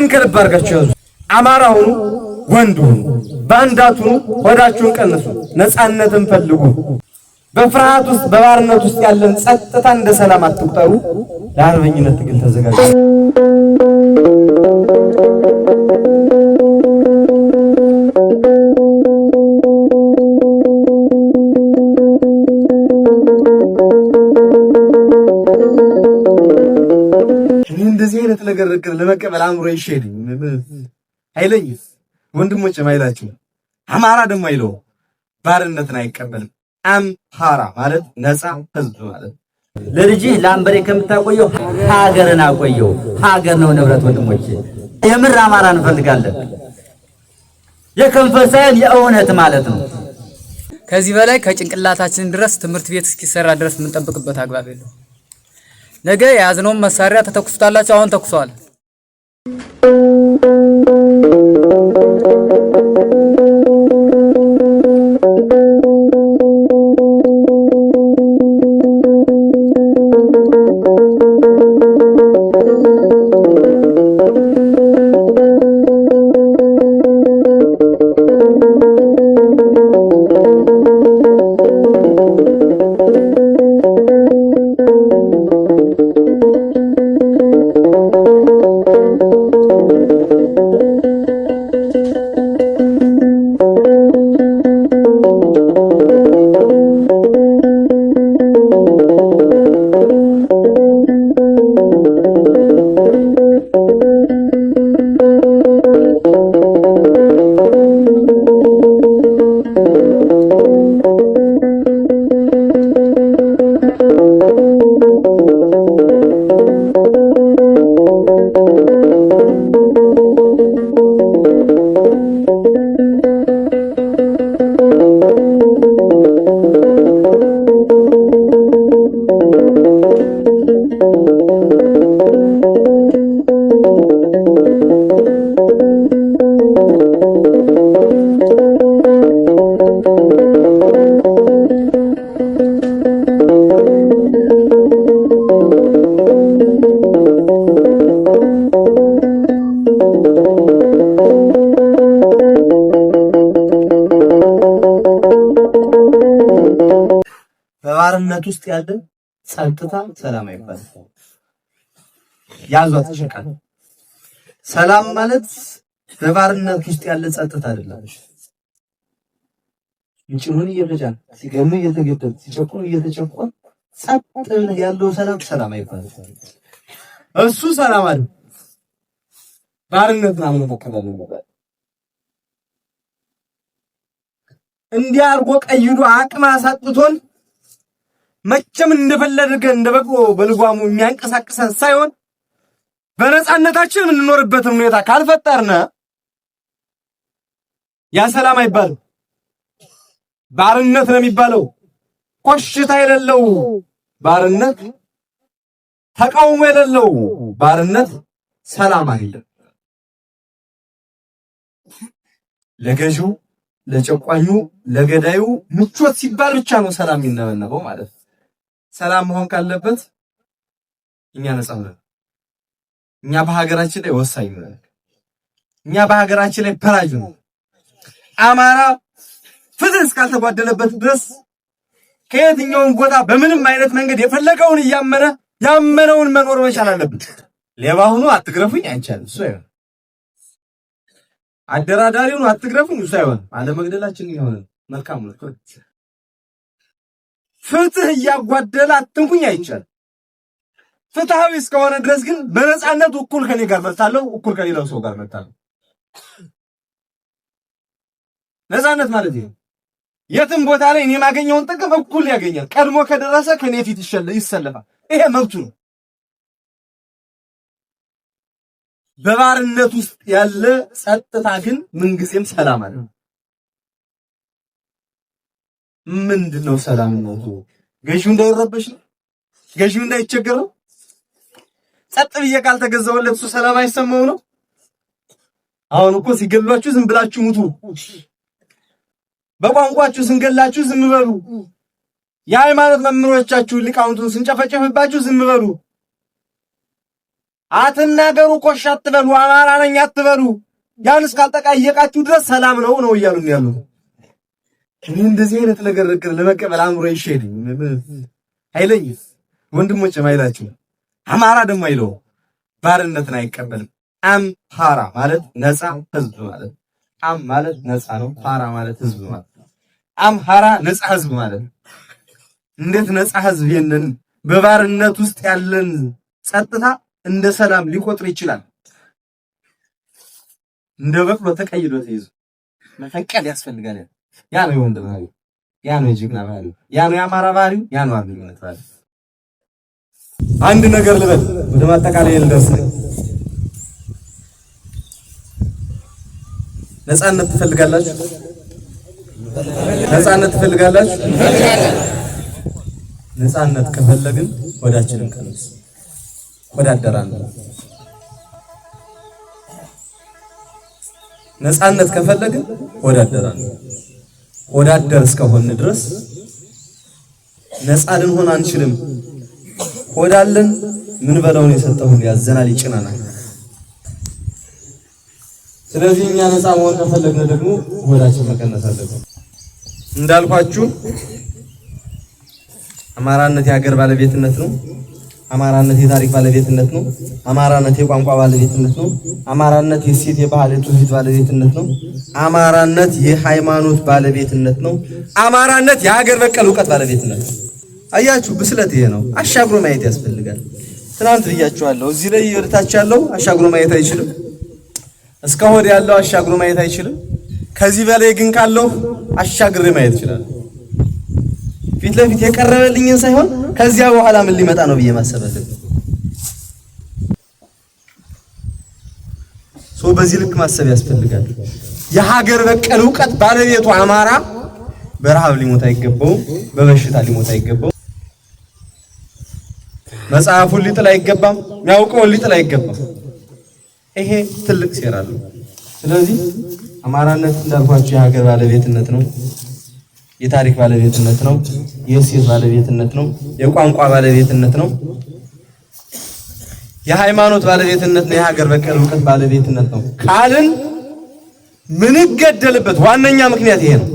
ይህን ከልብ አድርጋችሁ ያዙ። አማራውን ወንዱን ባንዳቱን ሆዳችሁን ቀንሱ። ነፃነትን ፈልጉ። በፍርሃት ውስጥ በባርነት ውስጥ ያለን ጸጥታ እንደ ሰላም አትቁጠሩ። ለአርበኝነት ትግል ተዘጋጁ። እንደዚህ አይነት ነገር ለመቀበል አእምሮ ይሸድ አይለኝ። ወንድሞች ማይላችሁ አማራ ደግሞ አይለው ባርነትን አይቀበልም። አምሃራ ማለት ነፃ ህዝብ ማለት ለልጅህ ለአንበሬ ከምታቆየው ሀገርን አቆየው። ሀገር ነው ንብረት። ወንድሞቼ የምር አማራ እንፈልጋለን። የከንፈር ሳይሆን የእውነት ማለት ነው። ከዚህ በላይ ከጭንቅላታችን ድረስ ትምህርት ቤት እስኪሰራ ድረስ የምንጠብቅበት አግባብ የለው። ነገ የያዝነውን መሳሪያ ተተኩሱታላችሁ። አሁን ተኩሰዋል። በባርነት ውስጥ ያለ ጸጥታ ሰላም አይባልም። ያዟት ተሸቃል። ሰላም ማለት በባርነት ውስጥ ያለ ጸጥታ አይደለም። እንጭኑን እየፈጃን ሲገሙ እየተገደሉ ሲጨቁኑ እየተጨቆኑ ጸጥ ያለው ሰላም አይባልም። እሱ ሰላም አይደለም። ባርነት ነው መከበል ነው። እንዲያርጎ ቀይዶ አቅም አሳጥቶን መቼም እንደፈለገ እንደበቅሎ በልጓሙ የሚያንቀሳቅሰን ሳይሆን በነፃነታችን የምንኖርበትን ሁኔታ ካልፈጠርነ ያ ሰላም አይባልም። ባርነት ነው የሚባለው። ኮሽታ የሌለው ባርነት፣ ተቃውሞ የሌለው ባርነት ሰላም አይደለም። ለገዢው፣ ለጨቋኙ፣ ለገዳዩ ምቾት ሲባል ብቻ ነው ሰላም የሚነበበው ማለት ነው። ሰላም መሆን ካለበት እኛ ነፃ ነን። እኛ በሀገራችን ላይ ወሳኝ ነን። እኛ በሀገራችን ላይ ፈራጅ ነን። አማራ ፍትህ እስካልተጓደለበት ድረስ ከየትኛውም ቦታ በምንም አይነት መንገድ የፈለገውን እያመነ ያመነውን መኖር መቻል አለበት። ሌባ ሆኖ አትግረፉኝ አይቻልም። እሱ አይሆን። አደራዳሪ ሆኖ አትግረፉኝ እሱ አይሆን። አለመግደላችን ይሆን መልካም ነው። ፍትህ እያጓደለ አትንኩኝ አይቻልም። ፍትሃዊ እስከሆነ ድረስ ግን በነፃነት እኩል ከኔ ጋር መጣለው፣ እኩል ከሌላው ሰው ጋር መጣለው። ነፃነት ማለት ይሄ የትም ቦታ ላይ እኔ የማገኘውን ጥቅም እኩል ያገኛል። ቀድሞ ከደረሰ ከኔ ፊት ይሰለፋል። ይሄ መብቱ ነው። በባርነት ውስጥ ያለ ጸጥታ ግን ምንጊዜም ሰላም አለ። ምንድነው ሰላም ነው? ገዢው እንዳይረበሽ ነው፣ ገዢው እንዳይቸገር ነው። ጸጥ ብዬ ካልተገዛውለት እሱ ሰላም አይሰማው ነው። አሁን እኮ ሲገሏችሁ ዝም ብላችሁ ሙቱ፣ በቋንቋችሁ ስንገላችሁ ዝም በሉ፣ የሃይማኖት መምህሮቻችሁ ሊቃውንቱን ስንጨፈጨፍባችሁ ዝም በሉ። አትናገሩ፣ ኮሽ አትበሉ፣ አማራ ነኝ አትበሉ። ያን እስካልጠቃየቃችሁ ድረስ ሰላም ነው እያሉን ያሉ። እኔ እንደዚህ አይነት ነገር ለመቀበል አእምሮ ይሸድኝ አይለኝ። ወንድሞቼም አይላችሁ። አማራ ደግሞ አይለው ባርነትን አይቀበልም። አምሃራ ማለት ነፃ ህዝብ ማለት አም ማለት ነፃ ነው። ሃራ ማለት ህዝብ ማለት አምሃራ ነፃ ህዝብ ማለት እንዴት ነፃ ህዝብ ይሄንን በባርነት ውስጥ ያለን ጸጥታ እንደ ሰላም ሊቆጥር ይችላል? እንደ በቅሎ ተቀይዶ ተይዞ መፈቀድ ያስፈልጋል። ያ ነው ወንድም ነው፣ ያ ነው የጀግና ባህሪ፣ ያ ነው የአማራ ባህሪ፣ ያ ነው አብዮት ባህሪ። አንድ ነገር ልበል ወደ ማጠቃለያ ልደርስ። ነፃነት ትፈልጋላችሁ? ነፃነት ትፈልጋላችሁ? ነፃነት ከፈለግን ወዳችንን ቀንስ ወዳደራን። ነፃነት ከፈለግን ወዳደራን። ወዳደር እስከሆነ ድረስ ነፃ ልንሆን አንችልም። ወዳለን ምን በለውን የሰጠውን ያዘናል፣ ይጭናናል። ስለዚህ እኛ ነፃ መሆን ከፈለግን ደግሞ ወዳችን መቀነስ አለብን። እንዳልኳችሁ አማራነት የሀገር ባለቤትነት ነው። አማራነት የታሪክ ባለቤትነት ነው። አማራነት የቋንቋ ባለቤትነት ነው። አማራነት የሴት የባህል የትውፊት ባለቤትነት ነው። አማራነት የሃይማኖት ባለቤትነት ነው። አማራነት የሀገር በቀል ዕውቀት ባለቤትነት ነው። አያችሁ፣ ብስለት ይሄ ነው። አሻግሮ ማየት ያስፈልጋል። ትናንት ብያችኋለሁ። እዚህ ላይ ወደታች ያለው አሻግሮ ማየት አይችልም። እስከ ሆድ ያለው አሻግሮ ማየት አይችልም። ከዚህ በላይ ግን ካለው አሻግሬ ማየት ይችላል። ፊት ለፊት የቀረበልኝን ሳይሆን ከዚያ በኋላ ምን ሊመጣ ነው ብዬ ማሰብ አለብኝ። በዚህ ልክ ማሰብ ያስፈልጋል። የሀገር በቀል ዕውቀት ባለቤቱ አማራ በረሃብ ሊሞት አይገባውም፣ በበሽታ ሊሞት አይገባውም። መጽሐፉን ሊጥል አይገባም፣ የሚያውቀውን ሊጥል አይገባም። ይሄ ትልቅ ሴራ ነው። ስለዚህ አማራነት እንዳልኳችሁ የሀገር ባለቤትነት ነው፣ የታሪክ ባለቤትነት ነው፣ የእሴት ባለቤትነት ነው፣ የቋንቋ ባለቤትነት ነው፣ የሃይማኖት ባለቤትነት ነው፣ የሀገር በቀል ዕውቀት ባለቤትነት ነው ካልን ምን ገደልበት ዋነኛ ምክንያት ይሄ ነው።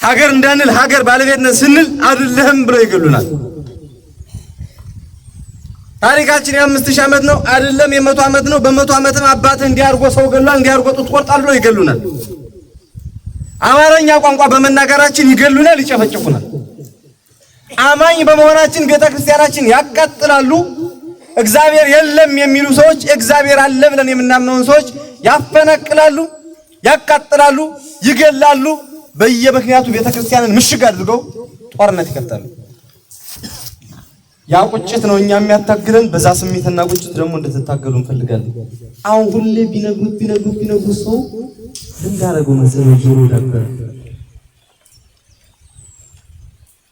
ሀገር እንዳንል ሀገር ባለቤትነት ስንል አይደለም ብለው ይገሉናል። ታሪካችን የ5000 ዓመት ነው አይደለም የ100 ዓመት ነው። በ100 ዓመትም አባትህ እንዲያርጎ ሰው ገሏል፣ እንዲያርጎ ጡት ቆርጣል ብለው ይገሉናል። አማርኛ ቋንቋ በመናገራችን ይገሉናል፣ ይጨፈጭፉናል። አማኝ በመሆናችን ቤተክርስቲያናችን ያቃጥላሉ። እግዚአብሔር የለም የሚሉ ሰዎች እግዚአብሔር አለ ብለን የምናምነውን ሰዎች ያፈነቅላሉ፣ ያቃጥላሉ፣ ይገላሉ። በየምክንያቱ ቤተክርስቲያንን ምሽግ አድርገው ጦርነት ይከፍታሉ። ያ ቁጭት ነው እኛ የሚያታግለን። በዛ ስሜትና ቁጭት ደግሞ እንድትታገሉ እንፈልጋለን። አሁን ሁሌ ቢነግሩት ሰው እንዳረገው መሰለው ጆሮ ነበር፣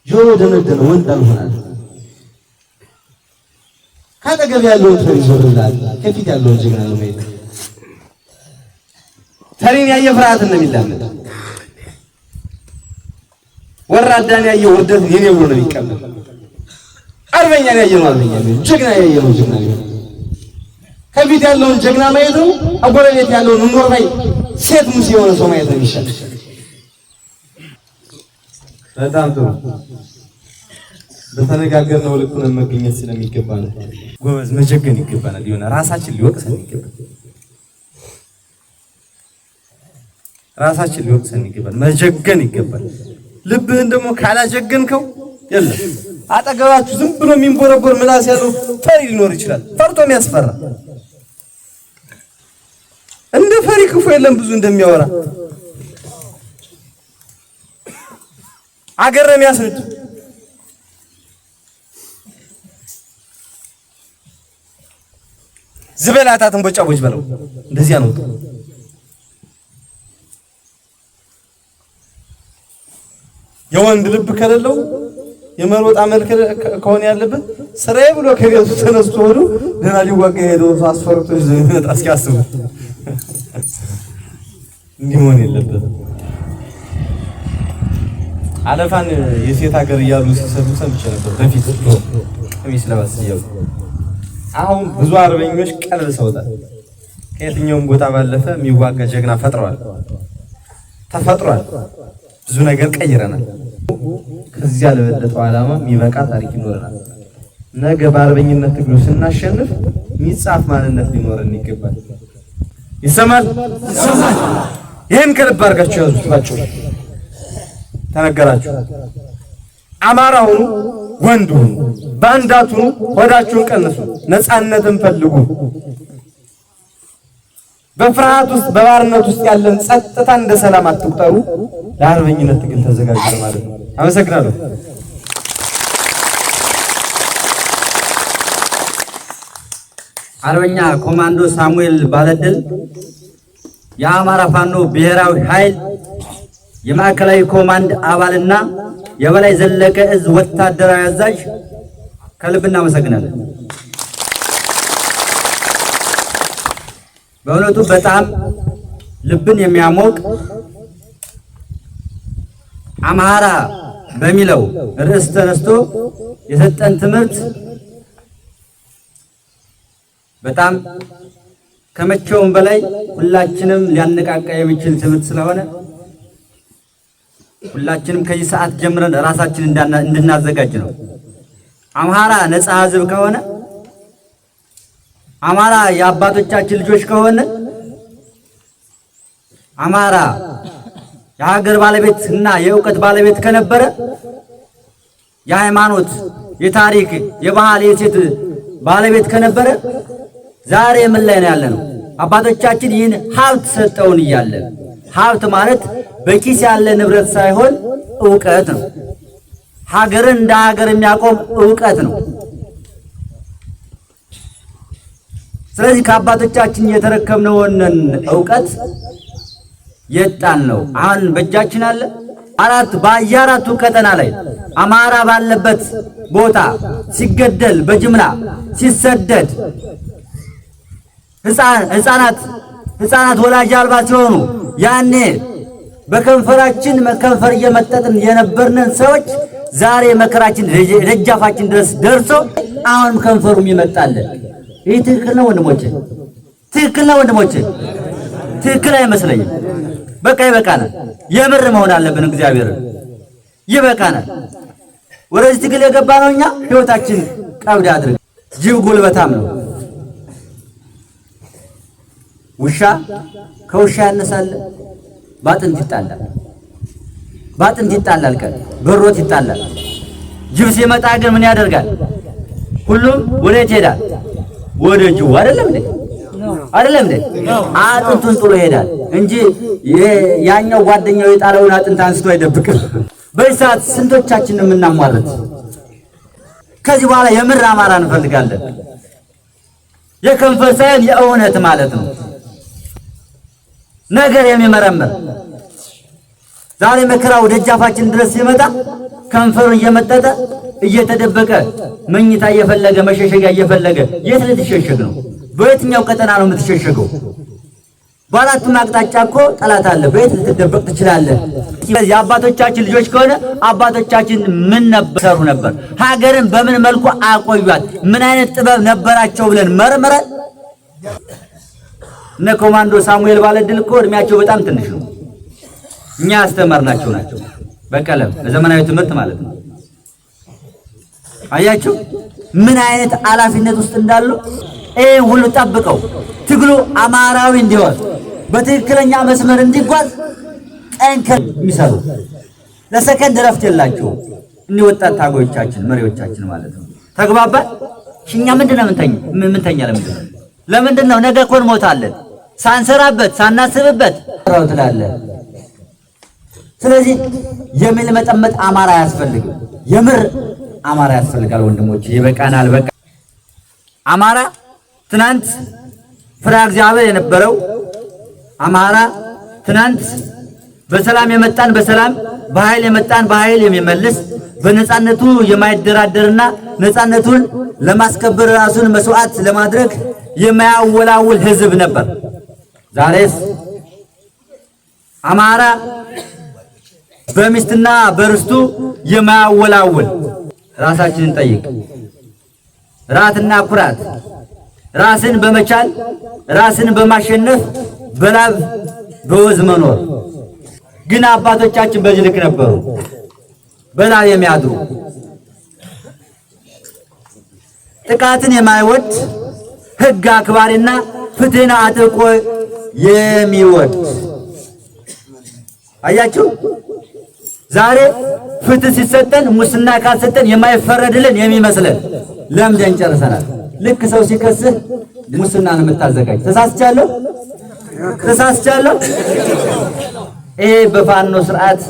ጆሮ ደነደነ፣ ወንድ አልሆናል። ካጠገብ ያለውን ፈሪ ይዞርላል፣ ከፊት ያለውን ጀግና ነው ማለት። ፈሪን ያየ ፍርሃትን ነው የሚላመድ። ወራዳን ያየ ውርደት የኔ ብሎ ነው የሚቀበል። አርበኛን ያየ ነው አርበኛ ነው፣ ጀግና ያየ ነው ጀግና ነው። ከፊት ያለውን ጀግና ማየት ነው፣ አጎረቤት ያለውን ኖርማይ ሴት ሙስ የሆነ ሰው ማየት ነው የሚሻል። በጣም ጥሩ። በተነጋገርነው ልክ ነው መገኘት ስለሚገባ ነው። ጎበዝ መጀገን ይገባናል። ይሆነ ራሳችን ሊወቅሰን ይገባል። ራሳችን ሊወቅሰን ይገባል። መጀገን ይገባል። ልብህን ደግሞ ካላጀገንከው የለም አጠገባችሁ ዝም ብሎ የሚንቦረቦር ምላስ ያለው ፈሪ ሊኖር ይችላል። ፈርቶም ያስፈራ እንደ ፈሪ ክፉ የለም ብዙ እንደሚያወራ አገረም ያስርድ። ዝበላታትን ቦጫቦች በለው እንደዚያ ነው። የወንድ ልብ ከሌለው የመሮጥ አመል ከሆነ ያለበት ስራዬ ብሎ ከቤቱ ተነስቶ ሆኖ ደህና ሊዋጋ ሄደው አስፈርቶ ይመጣ እስኪያስቡ እንዲህ መሆን የለበትም። አለፋን የሴት ሀገር እያሉ ሲሰሩ ሰምቼ ነበር በፊት። ቀሚስ ለበስ ይው አሁን ብዙ አርበኞች ቀልሰውታል። ከየትኛውም ቦታ ባለፈ የሚዋጋ ጀግና ተፈጥሯል። ብዙ ነገር ቀይረናል። ከዚያ ለበለጠው ዓላማ የሚበቃ ታሪክ ይኖረናል። ነገ በአርበኝነት ትግሉ ስናሸንፍ የሚጻፍ ማንነት ሊኖረን ይገባል። ይሰማል። ይሄን ከልብ አድርጋችሁ ያዙት። ባጭሩ ተነገራችሁ። አማራ ሁኑ፣ ወንድ ሁኑ፣ ባንዳት ሁኑ፣ ሆዳችሁን ቀንሱ፣ ነፃነትን ፈልጉ። በፍርሃት ውስጥ በባርነት ውስጥ ያለን ጸጥታ እንደ ሰላም አትቁጠሩ። ለአርበኝነት ትግል ተዘጋጁ ማለት ነው። አመሰግናለሁ። አርበኛ ኮማንዶ ሳሙኤል ባለድል የአማራ ፋኖ ብሔራዊ ኃይል የማዕከላዊ ኮማንድ አባልና የበላይ ዘለቀ እዝ ወታደራዊ አዛዥ ከልብ እናመሰግናለን። በእውነቱ በጣም ልብን የሚያሞቅ አማራ በሚለው ርዕስ ተነስቶ የሰጠን ትምህርት በጣም ከመቼውም በላይ ሁላችንም ሊያነቃቃ የሚችል ትምህርት ስለሆነ ሁላችንም ከዚህ ሰዓት ጀምረን ራሳችንን እንድናዘጋጅ ነው። አማራ ነፃ ሕዝብ ከሆነ አማራ የአባቶቻችን ልጆች ከሆነ አማራ የሀገር ባለቤት እና የእውቀት ባለቤት ከነበረ የሃይማኖት፣ የታሪክ፣ የባህል፣ የሴት ባለቤት ከነበረ ዛሬ ምን ላይ ነው ያለነው? አባቶቻችን ይህን ሀብት ሰጠውን እያለ ሀብት ማለት በኪስ ያለ ንብረት ሳይሆን ዕውቀት ነው። ሀገርን እንደ ሀገር የሚያቆም ዕውቀት ነው። ስለዚህ ከአባቶቻችን የተረከብነውን ዕውቀት የጣን ነው አሁን በእጃችን አለ። በየአራቱ ቀጠና ላይ አማራ ባለበት ቦታ ሲገደል፣ በጅምላ ሲሰደድ፣ ህፃናት ወላጅ አልባ ሲሆኑ ያኔ በከንፈራችን ከንፈር እየመጠጥን የነበርነን ሰዎች ዛሬ መከራችን ደጃፋችን ድረስ ደርሶ አሁንም ከንፈሩም ይመጣለን። ይህ ትክክል ነው ወንድሞቼ? ትክክል ነው ወንድሞቼ? ትክክል አይመስለኝም። በቃ ይበቃናል። የምር መሆን አለብን። እግዚአብሔር ይበቃናል። ወደዚህ ትግል የገባ ነው እኛ ህይወታችን ቀብድ አድርግ። ጅብ ጉልበታም ነው። ውሻ ከውሻ ያነሳል፣ ባጥንት ይጣላል። ባጥንት ይጣላል፣ ቀን በሮት ይጣላል። ጅብ ሲመጣ ግን ምን ያደርጋል? ሁሉም ወዴት ይሄዳል? ወደ ጅቡ አይደለም እንዴ? አይደለም እንዴ? አጥንቱን ጥሎ ይሄዳል እንጂ ያኛው ጓደኛው የጣለውን አጥንት አንስቶ አይደብቅም። በዚህ ሰዓት ስንቶቻችን የምናሟረት? ከዚህ በኋላ የምር አማራ እንፈልጋለን። የከንፈር ሳይሆን የእውነት ማለት ነው። ነገር የሚመረምር ዛሬ መከራው ደጃፋችን ድረስ ሲመጣ ከንፈሩን እየመጠጠ እየተደበቀ መኝታ እየፈለገ መሸሸጊያ እየፈለገ የት ልትሸሸግ ነው? በየትኛው ቀጠና ነው የምትሸሸገው? በአራቱም አቅጣጫ እኮ ጠላት አለ። በየት ልትደበቅ ትችላለህ? የአባቶቻችን ልጆች ከሆነ አባቶቻችን ምን ሰሩ ነበር? ሀገርን በምን መልኩ አቆዩት? ምን አይነት ጥበብ ነበራቸው ብለን መርምረን እነ ኮማንዶ ሳሙኤል ባለድል እኮ እድሜያቸው በጣም ትንሽ ነው። እኛ ያስተማርናቸው ናቸው በቀለም በዘመናዊ ትምህርት ማለት ነው። አያችሁ ምን አይነት ኃላፊነት ውስጥ እንዳሉ። ይሄን ሁሉ ጠብቀው ትግሉ አማራዊ እንዲሆን በትክክለኛ መስመር እንዲጓዝ ጠንከር የሚሰሩ ለሰከንድ ረፍት የላቸው እኒ ወጣት ታጋዮቻችን መሪዎቻችን ማለት ነው። ተግባባን? እኛ ምንድነው ምንተኛ? ለምንድን ነው ነገ እኮ እንሞታለን ሳንሰራበት ሳናስብበት ነው ትላለህ። ስለዚህ የሚልመጠመጥ አማራ ያስፈልጋል። የምር አማራ ያስፈልጋል ወንድሞች፣ ይበቃናል። በቃ አማራ ትናንት ፍርሃተ እግዚአብሔር የነበረው አማራ ትናንት በሰላም የመጣን በሰላም በኃይል የመጣን በኃይል የሚመልስ በነፃነቱ የማይደራደርና ነፃነቱን ለማስከበር ራሱን መስዋዕት ለማድረግ የማያወላውል ሕዝብ ነበር። ዛሬስ አማራ በሚስትና በርስቱ የማያወላውል። ራሳችንን ጠይቅ። ራትና ኩራት፣ ራስን በመቻል ራስን በማሸነፍ በላብ በወዝ መኖር። ግን አባቶቻችን በዚህ ልክ ነበሩ፣ በላብ የሚያድሩ ጥቃትን የማይወድ ሕግ አክባሪና ፍትህን አጥብቆ የሚወድ። አያችሁ ዛሬ ፍትህ ሲሰጠን ሙስና ካልሰጠን የማይፈረድልን የሚመስለን ለምደን ጨርሰናል። ልክ ሰው ሲከስህ ሙስናን የምታዘጋጅ ተሳስቻለሁ። ይሄ በፋኖ ስርዓት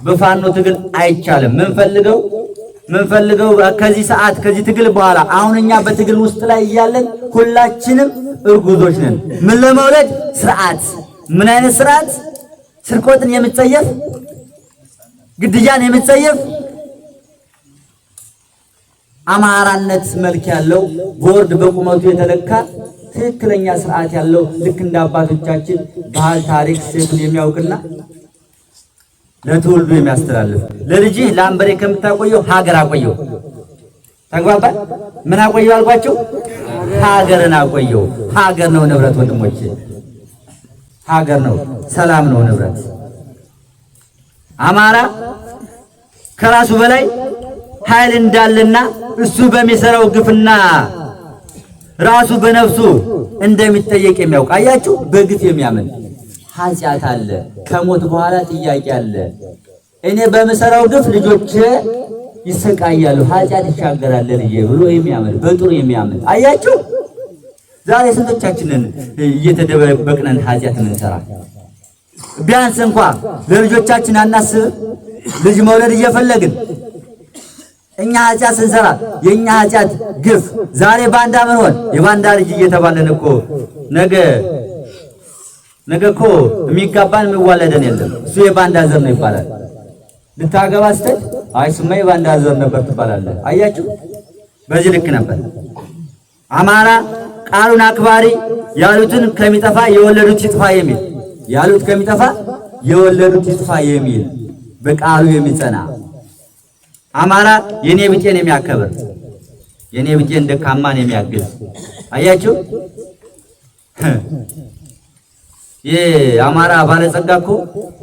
በፋኖ ትግል አይቻልም። ምንፈልገው ከዚህ ሰዓት ከዚህ ትግል በኋላ አሁን እኛ በትግል ውስጥ ላይ እያለን ሁላችንም እርጉዞች ነን። ምን ለመውለድ ስርዓት። ምን አይነት ስርዓት? ስርቆትን የምትጸየፍ፣ ግድያን የምትጸየፍ፣ አማራነት መልክ ያለው ቦርድ በቁመቱ የተለካ ትክክለኛ ስርዓት ያለው ልክ እንደ አባቶቻችን ባህል፣ ታሪክ፣ ሴቱን የሚያውቅና ለትውልዱ የሚያስተላልፍ ለልጅህ ለአንበሬ ከምታቆየው ሀገር አቆየው። ተግባባን? ምን አቆየው አልኳቸው? ሀገርን አቆየው። ሀገር ነው ንብረት ወንድሞቼ፣ ሀገር ነው፣ ሰላም ነው ንብረት። አማራ ከራሱ በላይ ኃይል እንዳለና እሱ በሚሰራው ግፍና ራሱ በነፍሱ እንደሚጠየቅ የሚያውቅ። አያችሁ፣ በግፍ የሚያምን ኃጢአት አለ፣ ከሞት በኋላ ጥያቄ አለ። እኔ በምሰራው ግፍ ልጆቼ ይሰቃያሉ፣ ኃጢአት ይሻገራል ልጄ ብሎ የሚያምን በጥሩ የሚያምን። አያችሁ ዛሬ ስንቶቻችንን እየተደበቀን ኃጢአት እንሰራ? ቢያንስ እንኳ ለልጆቻችን አናስብ? ልጅ መውለድ እየፈለግን እኛ ኃጢአት ስንሰራ የኛ ኃጢአት ግፍ ዛሬ ባንዳ ምን ሆን የባንዳ ልጅ እየተባለን እኮ ነገ እኮ የሚጋባን የሚዋለደን የለም። እሱ የባንዳ ዘር ነው ይባላል። ልታገባ ስትል አይ ስማ የባንዳ ዘር ነበር ትባላለህ። አያችሁ በዚህ ልክ ነበር። አማራ ቃሉን አክባሪ፣ ያሉትን ከሚጠፋ የወለዱት ይጥፋ የሚል ያሉት ከሚጠፋ የወለዱት ይጥፋ የሚል በቃሉ የሚጸና አማራ የኔ ብጤን የሚያከብር የኔ ብጤን ደካማን የሚያግዝ። አያችሁ የአማራ ባለጸጋ እኮ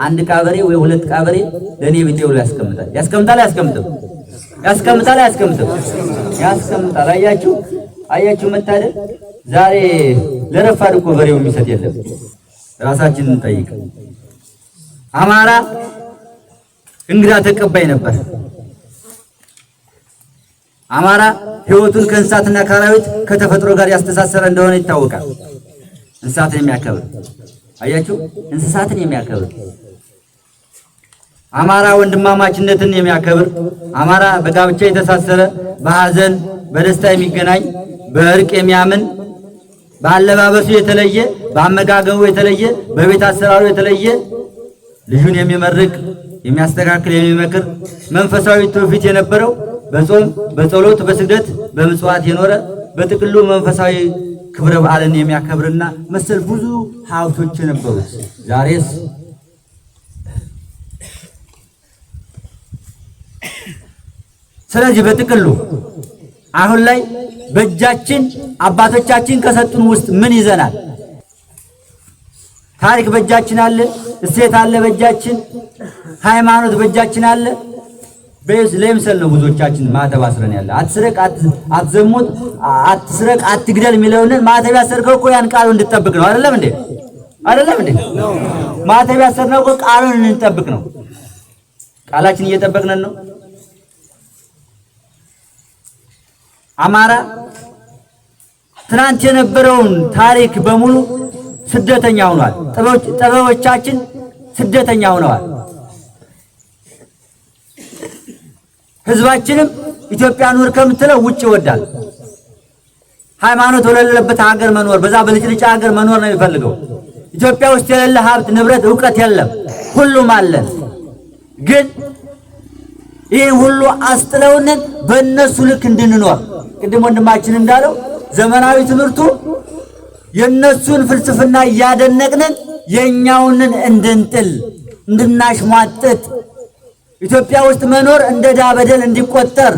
አንድ ቃበሬ ወይ ሁለት ቃበሬ ለኔ ብጤ ብሎ ያስቀምጣል። አያችሁ መታደል። ዛሬ ለረፋድ እኮ በሬው የሚሰጥ የለም። ራሳችንን እንጠይቅ። አማራ እንግዳ ተቀባይ ነበር። አማራ ሕይወቱን ከእንስሳትና ከአራዊት ከተፈጥሮ ጋር ያስተሳሰረ እንደሆነ ይታወቃል። እንስሳትን የሚያከብር አያችሁ፣ እንስሳትን የሚያከብር አማራ ወንድማማችነትን የሚያከብር አማራ በጋብቻ የተሳሰረ፣ በሐዘን በደስታ የሚገናኝ፣ በእርቅ የሚያምን፣ በአለባበሱ የተለየ፣ በአመጋገቡ የተለየ፣ በቤት አሰራሩ የተለየ፣ ልጁን የሚመርቅ የሚያስተካክል፣ የሚመክር፣ መንፈሳዊ ትውፊት የነበረው፣ በጾም በጸሎት በስግደት በምጽዋት የኖረ፣ በጥቅሉ መንፈሳዊ ክብረ በዓልን የሚያከብርና መሰል ብዙ ሀብቶች የነበሩት ዛሬስ ስለዚህ በጥቅሉ አሁን ላይ በእጃችን አባቶቻችን ከሰጡን ውስጥ ምን ይዘናል? ታሪክ በእጃችን አለ፣ እሴት አለ በእጃችን፣ ሃይማኖት በእጃችን አለ። ለምሳሌ ነው ብዙዎቻችን ማተብ አስረን ያለ አትስረቅ፣ አትዘሙት፣ አትስረቅ፣ አትግደል የሚለውን ማተብ ያሰርከው እኮ ያን ቃሉን እንድትጠብቅ ነው። አይደለም እንዴ? ማተብ ያሰርነው እኮ ቃሉን እንድንጠብቅ ነው። ቃላችን እየጠበቅን ነው። አማራ ትናንት የነበረውን ታሪክ በሙሉ ስደተኛ ሆኗል። ጥበቦቻችን ስደተኛ ሆነዋል። ህዝባችንም ኢትዮጵያ ኑር ከምትለው ውጭ ይወዳል። ሃይማኖት ወለለበት ሀገር መኖር፣ በዛ በልጭልጭ ሀገር መኖር ነው የሚፈልገው። ኢትዮጵያ ውስጥ የሌለ ሀብት፣ ንብረት፣ ዕውቀት የለም፣ ሁሉም አለን። ግን ይህ ሁሉ አስጥለውንን በእነሱ ልክ እንድንኖር ቅድም ወንድማችን እንዳለው ዘመናዊ ትምህርቱ የነሱን ፍልስፍና እያደነቅንን የኛውንን እንድንጥል እንድናሽሟጥጥ ኢትዮጵያ ውስጥ መኖር እንደ ዳበደል እንዲቆጠር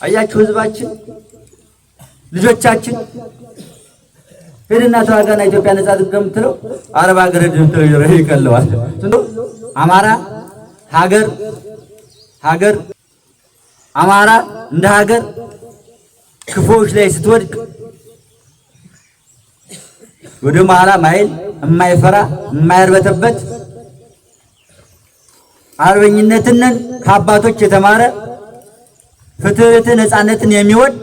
አያችሁ ህዝባችን ልጆቻችን ሄድና ተዋጋና ኢትዮጵያ ነጻ ትገምትለው አረብ ሀገር ድምትለው ይቀለዋል። አማራ ሀገር አማራ እንደ ሀገር ክፉዎች ላይ ስትወድቅ ወደ መሐላ ማይል የማይፈራ የማይርበተበት አርበኝነትን ከአባቶች የተማረ ፍትህን ነፃነትን የሚወድ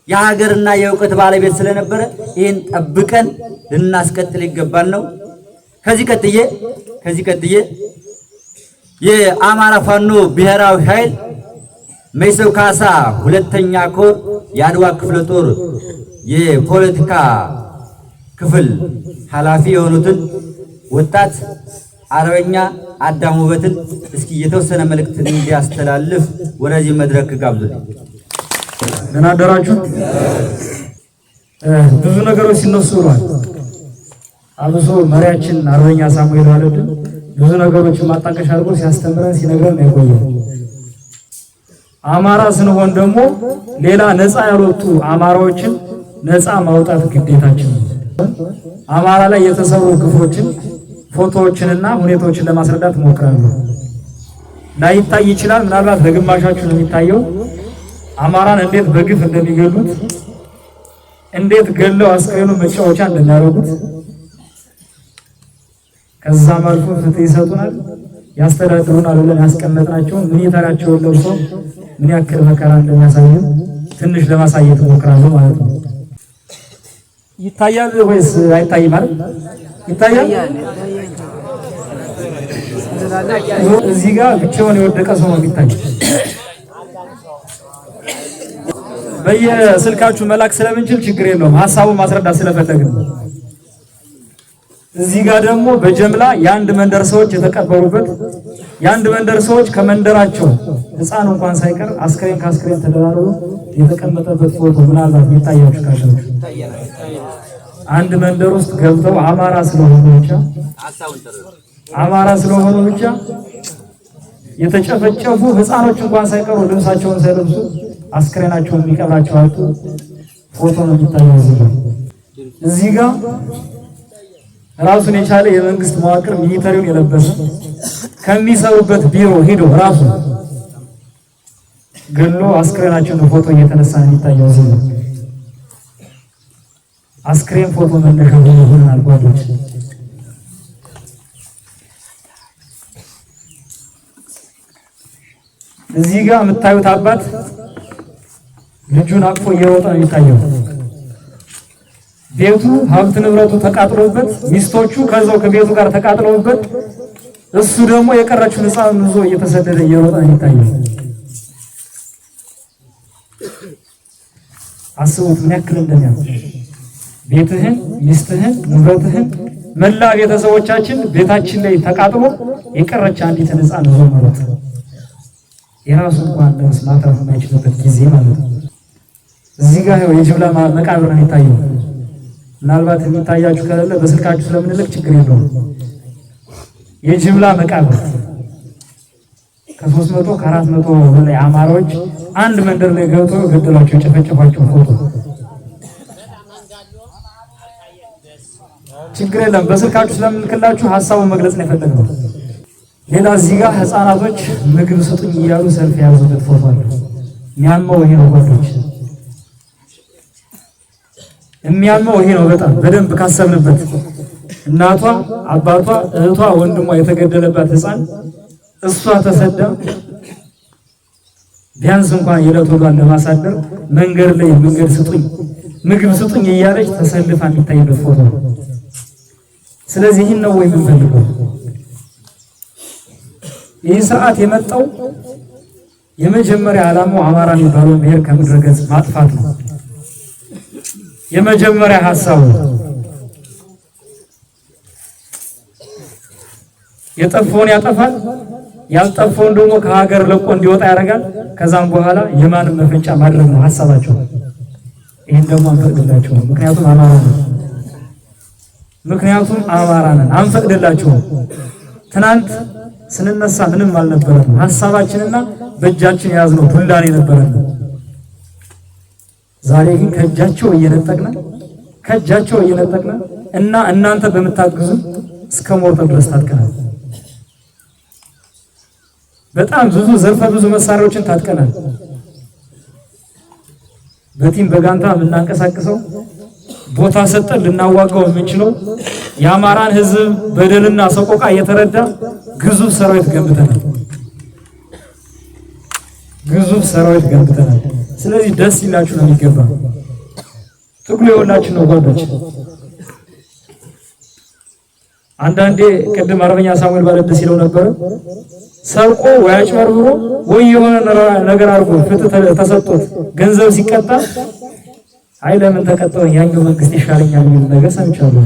የሀገርና የእውቀት ባለቤት ስለነበረ ይህን ጠብቀን ልናስቀጥል ይገባል ነው። ከዚህ ቀጥዬ የአማራ ፋኖ ብሔራዊ ኃይል መይሰው ካሳ ሁለተኛ ኮር የአድዋ ክፍለ ጦር የፖለቲካ ክፍል ኃላፊ የሆኑትን ወጣት አርበኛ አዳሙ ውበትን እስኪ የተወሰነ መልእክት እንዲያስተላልፍ ወደዚህ መድረክ ጋብዙልኝ። ደህና አደራችሁ። ብዙ ነገሮች ሲነሱ ብሏል። አብሶ መሪያችን አርበኛ ሳሙኤል ዋለድን ብዙ ነገሮችን ማጣቀሻ አድርጎ ሲያስተምረን ሲነግረን ነው የቆየው። አማራ ስንሆን ደግሞ ሌላ ነፃ ያልወጡ አማራዎችን ነፃ ማውጣት ግዴታችን ነው። አማራ ላይ የተሰሩ ግፎችን ፎቶዎችንና ሁኔታዎችን ለማስረዳት እሞክራለሁ። ላይታይ ይችላል፣ ምናልባት ለግማሻችሁ ነው የሚታየው። አማራን እንዴት በግፍ እንደሚገሉት፣ እንዴት ገለው አስከሬኑ መጫወቻ እንደሚያደርጉት፣ ከዛም አልፎ ፍትህ ይሰጡናል፣ ያስተዳድሩናል ብለን ያስቀመጥናቸው ሚኒተራቸውን ለብሰው ምን ያክል መከራ እንደሚያሳዩ ትንሽ ለማሳየት እሞክራለሁ ማለት ነው። ይታያል ወይስ አይታይም? ማለት ይታያል። እዚህ ጋር ብቻውን የወደቀ ሰው ነው የሚታየው። በየስልካችሁ መላክ ስለምንችል ችግር የለውም፣ ሐሳቡን ማስረዳት ስለፈለግን። እዚህ ጋር ደግሞ በጀምላ የአንድ መንደር ሰዎች የተቀበሩበት፣ የአንድ መንደር ሰዎች ከመንደራቸው ሕፃን እንኳን ሳይቀር አስክሬን ከአስክሬን ተደራርቦ የተቀመጠበት ፎቶ ምናልባት የሚታያችሁ ካሸው አንድ መንደር ውስጥ ገብተው አማራ ስለሆኑ ብቻ የተጨፈጨፉ ሕፃኖች እንኳን ሳይቀሩ ልብሳቸውን ሳይለብሱ አስክሬናቸውን የሚቀብራቸው አጡ። ፎቶ ነው የሚታየው። እዚህ ጋር ራሱን የቻለ የመንግስት መዋቅር ሚሊተሪውን የለበሰ ከሚሰሩበት ቢሮ ሄዶ ራሱ ገሎ አስክሬናቸውን ፎቶ እየተነሳ ነው የሚታየው። እዚህ ነው አስክሬን ፎቶ መነሻ ሆኖ አልጓዶች እዚህ ጋር የምታዩት አባት ልጁን አቅፎ እየሮጠ ነው የሚታየው። ቤቱ ሀብት ንብረቱ ተቃጥሎበት፣ ሚስቶቹ ከዛው ከቤቱ ጋር ተቃጥለውበት፣ እሱ ደግሞ የቀረችውን ሕፃን ይዞ እየተሰደደ እየሮጠ ነው የሚታየው። አስቡት ምን ያክል እንደሚያው ቤትህን፣ ሚስትህን፣ ንብረትህን፣ መላ ቤተሰቦቻችን ቤታችን ላይ ተቃጥሎ የቀረች አንዲት ሕፃን ይዞ መሮጥ የራሱ እንኳን ለመስማት የማይችልበት ጊዜ ማለት ነው። እዚህ ጋር የጅምላ መቃብር ነው የሚታየው። ምናልባት የሚታያችሁ ከሌለ በስልካችሁ ስለምንልክ ችግር የለውም። የጅምላ መቃብር ከ300 ከ400 በላይ አማራዎች አንድ መንደር ላይ ገብተው ገደሏቸው፣ የጨፈጨፏቸው ፎቶ ችግር የለም። በስልካችሁ ስለምንልክላችሁ ሐሳቡን መግለጽ ነው የፈለግነው። ሌላ እዚህ ጋር ህፃናቶች ምግብ ስጡኝ እያሉ ሰልፍ የያዙበት ፎቶ አለ። የሚያመው ይሄ ነው ጓዶች፣ የሚያመው ይሄ ነው። በጣም በደንብ ካሰብንበት እናቷ፣ አባቷ፣ እህቷ፣ ወንድሟ የተገደለባት ህፃን እሷ ተሰዳ ቢያንስ እንኳን የዕለት ወዷን ለማሳደር መንገድ ላይ መንገድ ስጡኝ ምግብ ስጡኝ እያለች ተሰልፋ የሚታይበት ፎቶ ነው። ስለዚህ ይህን ነው ወይ የምንፈልገው? ይህ ሰዓት የመጣው የመጀመሪያ ዓላማው አማራ የሚባለው ብሔር ከምድረ ገጽ ማጥፋት ነው። የመጀመሪያ ሐሳቡ የጠፋውን ያጠፋል፣ ያልጠፋውን ደግሞ ከሀገር ለቆ እንዲወጣ ያደርጋል። ከዛም በኋላ የማንም መፈንጫ ማድረግ ነው ሐሳባቸው። ይሄን ደግሞ አንፈቅድላቸውም። ምክንያቱም አማራ ነን፣ አንፈቅድላቸውም። ትናንት ስንነሳ ምንም አልነበረም። ሐሳባችንና በእጃችን የያዝነው ዱላን የነበረን ዛሬ ግን ከእጃቸው እየነጠቅን እና እናንተ በመታገዙ እስከ ሞት ድረስ ታጥቀናል። በጣም ብዙ ዘርፈ ብዙ መሳሪያዎችን ታጥቀናል። በቲም በጋንታ የምናንቀሳቅሰው ቦታ ሰጠን ልናዋጋው የምንችለው የአማራን ሕዝብ በደልና ሰቆቃ እየተረዳ ግዙፍ ሰራዊት ገንብተናል። ስለዚህ ደስ ይላችሁ ነው የሚገባ። ትግሉ የሁላችን ነው ጓዶች። አንዳንዴ ቅድም አርበኛ ሳሙኤል ባለደስ ይለው ነበር፣ ሰርቆ ወይ አጭበርብሮ ወይ የሆነ ነገር አድርጎ ፍትህ ተሰጥቶት ገንዘብ ሲቀጣ አይ ለምን ተቀጣው ያኛው መንግስት ይሻለኛል የሚል ነገር ሰምቻለሁ።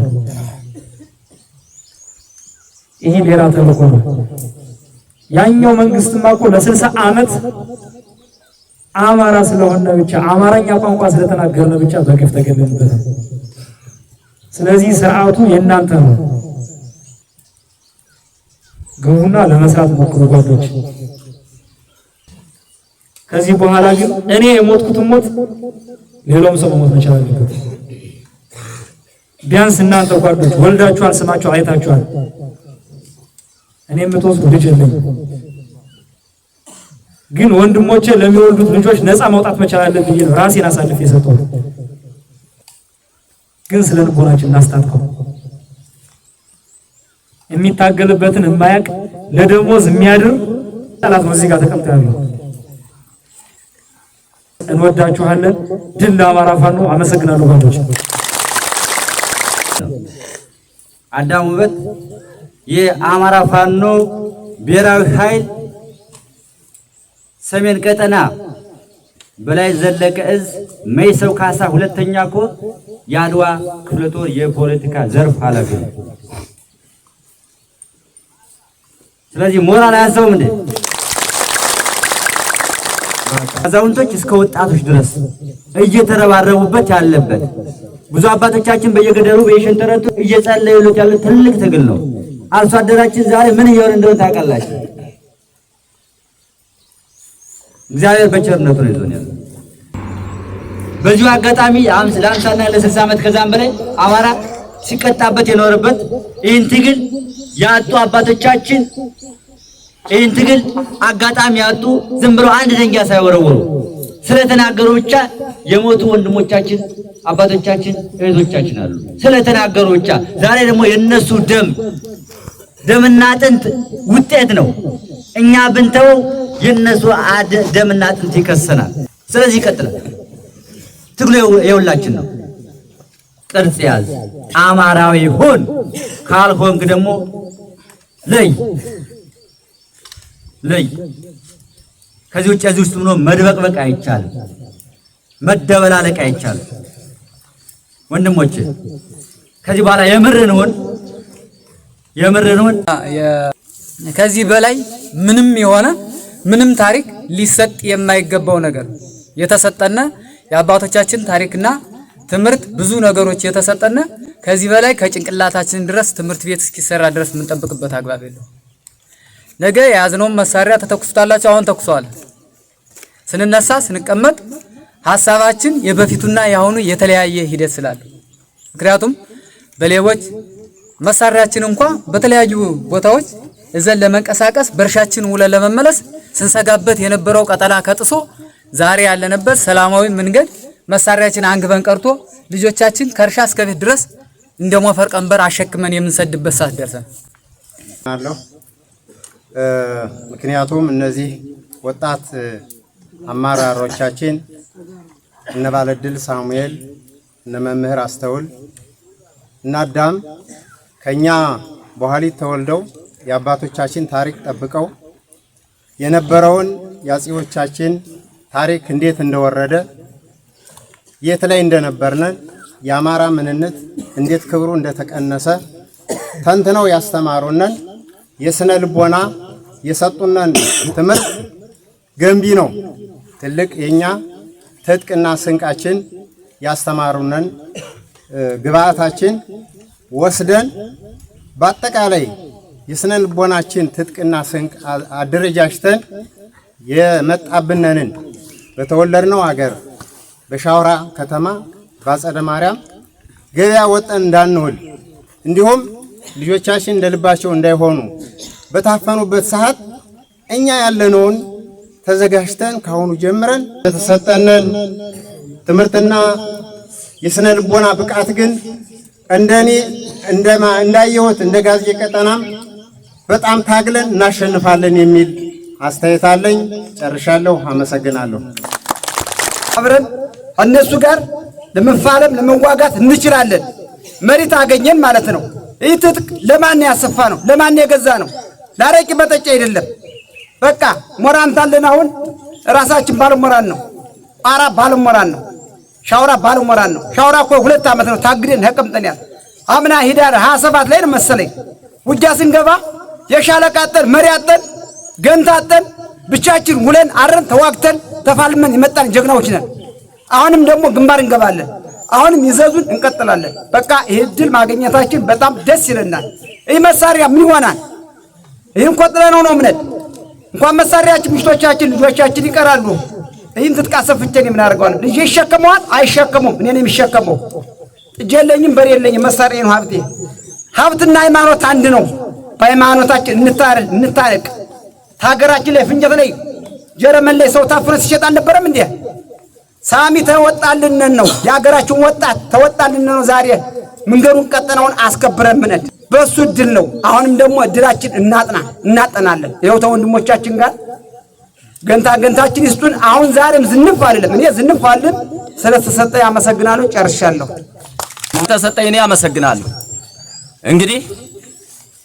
ይሄ ሌላ ተልእኮ ነው። ያኛው መንግስትማ እኮ ለ60 ዓመት አማራ ስለሆነ ብቻ አማርኛ ቋንቋ ስለተናገረነ ብቻ በግፍ ተገለንበት። ስለዚህ ስርዓቱ የእናንተ ነው። ግቡና ለመስራት ሞክሩ ጓዶች። ከዚህ በኋላ ግን እኔ የሞትኩትን ሞት ሌላውም ሰው መሞት መቻል አለበት። ቢያንስ እናንተ ጓዶች ወልዳችኋል፣ ስማችሁ አይታችኋል። እኔ የምትወስዱ ልጅ የለኝም፣ ግን ወንድሞቼ ለሚወልዱት ልጆች ነፃ ማውጣት መቻል አለብኝ ነው ራሴን አሳልፌ የሰጠሁት። ግን ስለ ልቦናችን እናስታጥቀው። የሚታገልበትን የማያውቅ ለደሞዝ የሚያድር ጠላት ነው እዚህ ጋር ተቀምጦ ያለው። እንወዳችኋለን። ድል ለአማራ ፋኖ። አመሰግናለሁ ጓዶች። አዳም ውበት የአማራ ፋኖ ብሔራዊ ኃይል ሰሜን ቀጠና በላይ ዘለቀ እዝ መይሰው ካሳ ሁለተኛ ኮር የአድዋ ክፍለ ጦር የፖለቲካ ዘርፍ ኃላፊ ነው። ስለዚህ ሞራል አያንሰውም እንዴ? አዛውንቶች እስከ ወጣቶች ድረስ እየተረባረቡበት ያለበት ብዙ አባቶቻችን በየገደሉ በየሸንተረቱ እየጸለዩለት ያለ ትልቅ ትግል ነው። አርሶ አደራችን ዛሬ ምን እየሆነ እንደሆነ ታውቃላችሁ? እግዚአብሔር በቸርነቱ ነው ይዞን ያለው። በዚሁ አጋጣሚ ለ50 እና ለ60 ዓመት ከዛም በላይ አማራ ሲቀጣበት የኖረበት ይህን ትግል ያጡ አባቶቻችን ይህን ትግል አጋጣሚ ያጡ ዝም ብለው አንድ ድንጋይ ሳይወረወሩ ስለተናገሩ ብቻ የሞቱ ወንድሞቻችን፣ አባቶቻችን፣ እህቶቻችን አሉ። ስለተናገሩ ብቻ ዛሬ ደግሞ የነሱ ደምና አጥንት ውጤት ነው። እኛ ብንተው የነሱ ደምና አጥንት ይከሰናል። ስለዚህ ይቀጥላል። ትግሉ የሁላችን ነው። ቅርጽ ያዝ፣ አማራዊ ሁን። ካልሆንክ ደግሞ ለይ። ከዚህ ውጭ እዚህ ውስጥ ሆኖ መድበቅበቅ አይቻልም፣ መደበላለቅ አይቻልም። ወንድሞቼ ከዚህ በኋላ የምርን ሁን። ከዚህ በላይ ምንም ታሪክ ሊሰጥ የማይገባው ነገር የተሰጠነ የአባቶቻችን ታሪክና ትምህርት ብዙ ነገሮች የተሰጠነ ከዚህ በላይ ከጭንቅላታችን ድረስ ትምህርት ቤት እስኪሰራ ድረስ የምንጠብቅበት አግባብ የለው። ነገ የያዝነውን መሳሪያ ተተኩሱታላችሁ። አሁን ተኩሷል። ስንነሳ ስንቀመጥ ሐሳባችን የበፊቱና የአሁኑ የተለያየ ሂደት ስላለ ምክንያቱም በሌቦች መሳሪያችን እንኳን በተለያዩ ቦታዎች እዘን ለመንቀሳቀስ በርሻችን ውለን ለመመለስ ስንሰጋበት የነበረው ቀጠና ከጥሶ ዛሬ ያለንበት ሰላማዊ መንገድ መሳሪያችን አንግበን ቀርቶ ልጆቻችን ከርሻ እስከ ቤት ድረስ እንደ ሞፈር ቀንበር አሸክመን የምንሰድበት ሰዓት ደርሰን አለው። ምክንያቱም እነዚህ ወጣት አመራሮቻችን እነ ባለድል ሳሙኤል፣ እነ መምህር አስተውል እና አዳም ከኛ በኋሊት ተወልደው የአባቶቻችን ታሪክ ጠብቀው የነበረውን የአፄዎቻችን ታሪክ እንዴት እንደወረደ የት ላይ እንደነበርነን የአማራ ምንነት እንዴት ክብሩ እንደተቀነሰ ተንትነው ያስተማሩነን የስነ ልቦና የሰጡነን ትምህርት ገንቢ ነው። ትልቅ የኛ ትጥቅና ስንቃችን ያስተማሩነን ግብአታችን ወስደን በአጠቃላይ የስነ ልቦናችን ትጥቅና ስንቅ አደረጃጅተን የመጣብነንን በተወለድነው ሀገር በሻውራ ከተማ በአጸደ ማርያም ገበያ ወጠን እንዳንውል እንዲሁም ልጆቻችን እንደልባቸው እንዳይሆኑ በታፈኑበት ሰዓት እኛ ያለነውን ተዘጋጅተን ካሁኑ ጀምረን የተሰጠነን ትምህርትና የስነ ልቦና ብቃት ግን እንደኔ እንዳየሁት እንደ ጋዜጣ ቀጠናም በጣም ታግለን እናሸንፋለን የሚል አስተያየት አለኝ። ጨርሻለሁ። አመሰግናለሁ። አብረን እነሱ ጋር ለመፋለም ለመዋጋት እንችላለን። መሬት አገኘን ማለት ነው። ይህ ትጥቅ ለማን ያሰፋ ነው? ለማን የገዛ ነው? ላረቂ መጠጫ አይደለም። በቃ ሞራን ታለን። አሁን ራሳችን ባለሞራን ነው። ቋራ ባለሞራን ነው። ሻውራ ባለሞራን ነው። ሻውራ እኮ 2 ዓመት ነው ታግደን ተቀምጠን ያለ አምና ሂዳር 27 ላይ ነው መሰለኝ ውጊያ ስንገባ የሻለቃ አጠን መሪ አጠን ገንታ አጠን ብቻችን ውለን አረን ተዋግተን ተፋልመን የመጣን ጀግናዎች ነን። አሁንም ደግሞ ግንባር እንገባለን። አሁንም ይዘዙን እንቀጥላለን። በቃ ይሄ ድል ማግኘታችን በጣም ደስ ይለናል። ይህ መሳሪያ ምን ይሆናል? ይህን ቆጥረነው ነው እምነት እንኳን መሳሪያችን ሚስቶቻችን ልጆቻችን ይቀራሉ። ይህን ትጥቅ አሰፍቼን የምናደርገዋል። ልጅ ይሸከመዋል አይሸከሙም። እኔ ነኝ የሚሸከመው። እጅ የለኝም በሬ የለኝም። መሳሪያ ነው ሀብቴ። ሀብትና ሃይማኖት አንድ ነው። በሃይማኖታችን እንታረቅ። ሀገራችን ላይ ፍንጀት ላይ ጀረመን ላይ ሰው ታፍኖ ሲሸጥ አልነበረም እንዴ? ሳሚ ተወጣልን ነው የሀገራችን ወጣት ተወጣልን ነው። ዛሬ መንገዱን ቀጠናውን አስከብረን ምንድ በሱ ድል ነው። አሁንም ደግሞ እድላችን እናጠናለን። ይኸው ተወንድሞቻችን ጋር ገንታችን ይስጡን። አሁን ዛሬም ዝንፍ አይደለም። እኔ ዝንፍ አይደለም። ስለተሰጠኝ አመሰግናለሁ። ጨርሻለሁ። ስለተሰጠኝ እኔ አመሰግናለሁ። እንግዲህ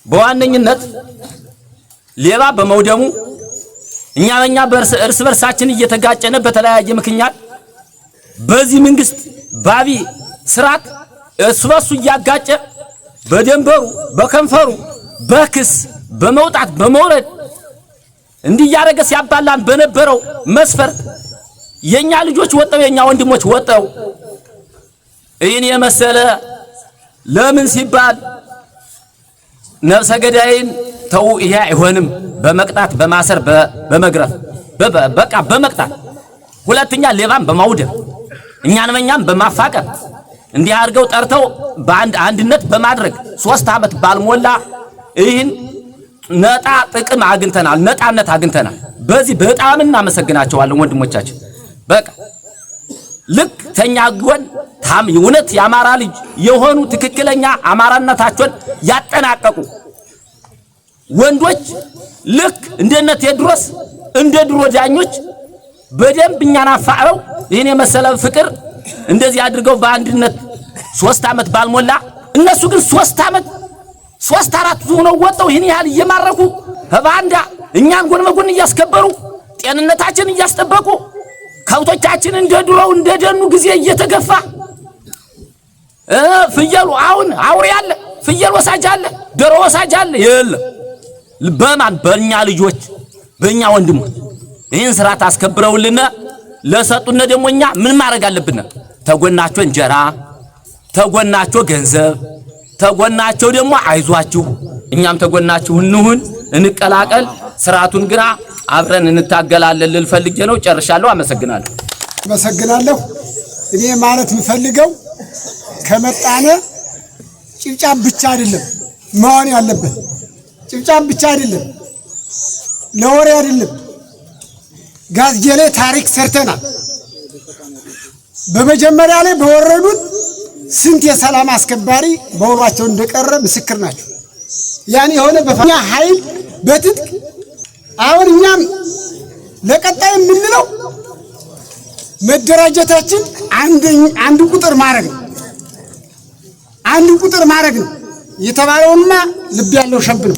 በዋነኝነት ሌባ በመውደሙ እኛ እርስ በርሳችን እየተጋጨነ በተለያየ ምክንያት በዚህ መንግስት ባቢ ስርዓት እርስ በርሱ እያጋጨ በደንበሩ በከንፈሩ በክስ በመውጣት በመውረድ እንዲያረገ ሲያባላን በነበረው መስፈር የኛ ልጆች ወጣው የኛ ወንድሞች ወጣው ይህን የመሰለ ለምን ሲባል ነፍሰ ገዳይን ተው ይሄ አይሆንም በመቅጣት በማሰር በመግረፍ በቃ በመቅጣት ሁለተኛ ሌባን በማውደም እኛንም በማፋቀር እንዲህ አድርገው ጠርተው አንድነት በማድረግ 3 ዓመት ባልሞላ ይህን ነጣ ጥቅም አግኝተናል፣ ነጣነት አግኝተናል። በዚህ በጣም እናመሰግናቸዋለን ወንድሞቻችን። በቃ ልክ ተኛ ጎን እውነት የአማራ ልጅ የሆኑ ትክክለኛ አማራነታቸውን ያጠናቀቁ ወንዶች ልክ እንደነ ቴዎድሮስ እንደ ድሮ ዳኞች በደንብ እኛን አፋረው ይሄን የመሰለ ፍቅር እንደዚህ አድርገው በአንድነት 3 ዓመት ባልሞላ እነሱ ግን 3 ዓመት 3-4 ሆነው ወጣው ይሄን ያህል እየማረኩ ባንዳ እኛን ጎን በጎን እያስከበሩ ጤንነታችንን እያስጠበቁ ከብቶቻችን እንደ ድሮው እንደ ደኑ ጊዜ እየተገፋ ፍየሉ አሁን አውሬ አለ፣ ፍየል ወሳጅ አለ፣ ዶሮ ወሳጅ አለ የለ በማን በእኛ ልጆች በእኛ ወንድሞች ይህን ስርዓት አስከብረውልና ለሰጡነ ደግሞ እኛ ምን ማድረግ አለብን? ተጎናቸው እንጀራ፣ ተጎናቸው ገንዘብ፣ ተጎናቸው ደግሞ አይዟችሁ እኛም ተጎናችሁ እንሁን፣ እንቀላቀል፣ ስርዓቱን ግራ አብረን እንታገላለን ልል ፈልጌ ነው። ጨርሻለሁ። አመሰግናለሁ። አመሰግናለሁ። እኔ ማለት የምፈልገው ከመጣነ ጭብጫብ ብቻ አይደለም መሆን ያለበት። ጭብጫብ ብቻ አይደለም፣ ለወሬ አይደለም። ጋዝጌ ላይ ታሪክ ሰርተናል። በመጀመሪያ ላይ በወረዱት ስንት የሰላም አስከባሪ በውሏቸው እንደቀረ ምስክር ናቸው። ያን የሆነ በፋኛ ኃይል በትጥቅ አሁን እኛም ለቀጣይ የምንለው መደራጀታችን አንድ ቁጥር ማድረግ ነው። አንድ ቁጥር ማድረግ ነው የተባለውና ልብ ያለው ሸብ ነው።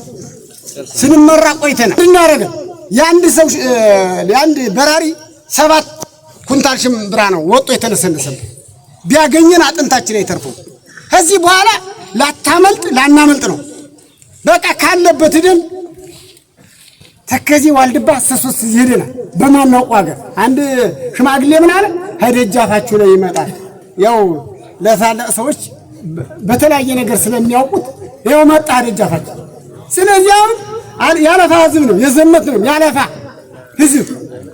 ስንመራ ቆይተናል። እናረጋ የአንድ በራሪ 7 ኩንታል ሽምብራ ነው ወጦ የተነሰነሰበት። ቢያገኘን አጥንታችን አይተርፈው። ከዚህ በኋላ ላናመልጥ ነው። በቃ ካለበት ደም ተከዚ ዋልድባ ሰሶስ ይሄደናል። በማናውቀው ሀገር አንድ ሽማግሌ ምን አለ? ከደጃፋችሁ ላይ ይመጣል። ያው ለታላቅ ሰዎች በተለያየ ነገር ስለሚያውቁት ያው መጣ ደጃፋችሁ። ስለዚህ ያለፋ ህዝብ ነው የዘመት ነው ያለፋ ህዝብ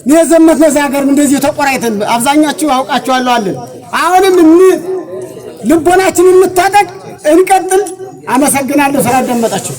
የዘመት ነው ዛገርም እንደዚህ ተቆራይተን አብዛኛችሁ አውቃችኋለሁ አለን። አሁንም ልቦናችንን እንታጠቅ እንቀጥል። አመሰግናለሁ ስላዳመጣችሁ።